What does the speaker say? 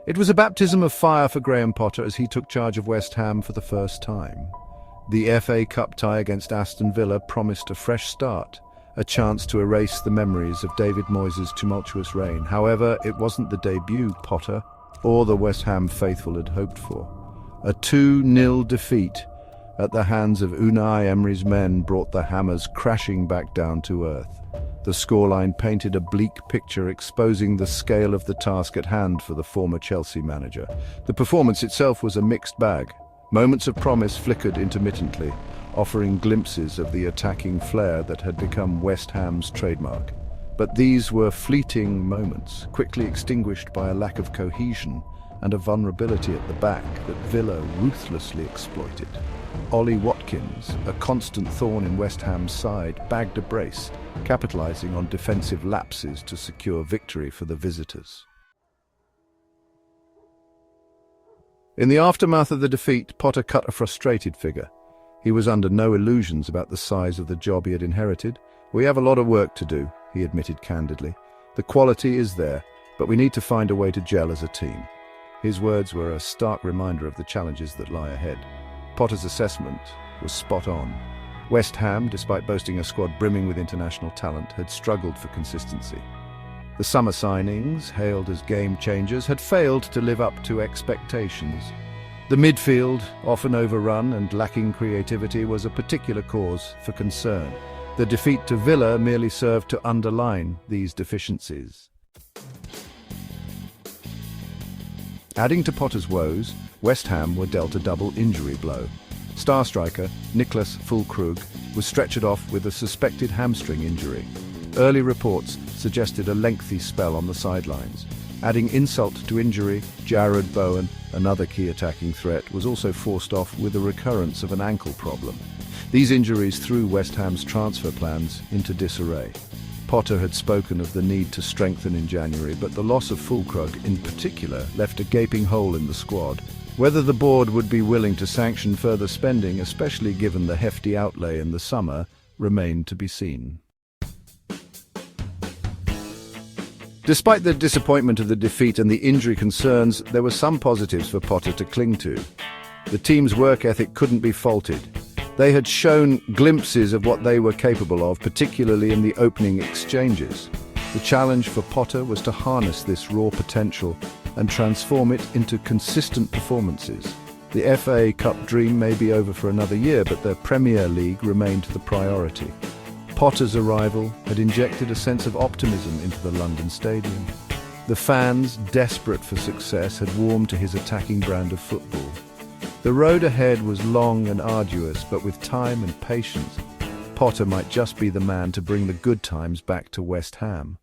It was a baptism of fire for Graham Potter as he took charge of West Ham for the first time. The FA Cup tie against Aston Villa promised a fresh start, a chance to erase the memories of David Moyes' tumultuous reign. However, it wasn't the debut Potter or the West Ham faithful had hoped for. A 2-0 defeat at the hands of Unai Emery's men brought the Hammers crashing back down to earth. The scoreline painted a bleak picture, exposing the scale of the task at hand for the former Chelsea manager. The performance itself was a mixed bag. Moments of promise flickered intermittently, offering glimpses of the attacking flair that had become West Ham's trademark. But these were fleeting moments, quickly extinguished by a lack of cohesion and a vulnerability at the back that Villa ruthlessly exploited. Ollie Watkins, a constant thorn in West Ham's side, bagged a brace, capitalising on defensive lapses to secure victory for the visitors. In the aftermath of the defeat, Potter cut a frustrated figure. He was under no illusions about the size of the job he had inherited. "We have a lot of work to do," he admitted candidly. "The quality is there, but we need to find a way to gel as a team." His words were a stark reminder of the challenges that lie ahead. Potter's assessment was spot on. West Ham, despite boasting a squad brimming with international talent, had struggled for consistency. The summer signings, hailed as game changers, had failed to live up to expectations. The midfield, often overrun and lacking creativity, was a particular cause for concern. The defeat to Villa merely served to underline these deficiencies. Adding to Potter's woes, West Ham were dealt a double injury blow. Star striker Niklas Füllkrug was stretchered off with a suspected hamstring injury. Early reports suggested a lengthy spell on the sidelines. Adding insult to injury, Jarrod Bowen, another key attacking threat, was also forced off with a recurrence of an ankle problem. These injuries threw West Ham's transfer plans into disarray. Potter had spoken of the need to strengthen in January, but the loss of Füllkrug in particular left a gaping hole in the squad. Whether the board would be willing to sanction further spending, especially given the hefty outlay in the summer, remained to be seen. Despite the disappointment of the defeat and the injury concerns, there were some positives for Potter to cling to. The team's work ethic couldn't be faulted. They had shown glimpses of what they were capable of, particularly in the opening exchanges. The challenge for Potter was to harness this raw potential and transform it into consistent performances. The FA Cup dream may be over for another year, but the Premier League remained the priority. Potter's arrival had injected a sense of optimism into the London stadium. The fans, desperate for success, had warmed to his attacking brand of football. The road ahead was long and arduous, but with time and patience, Potter might just be the man to bring the good times back to West Ham.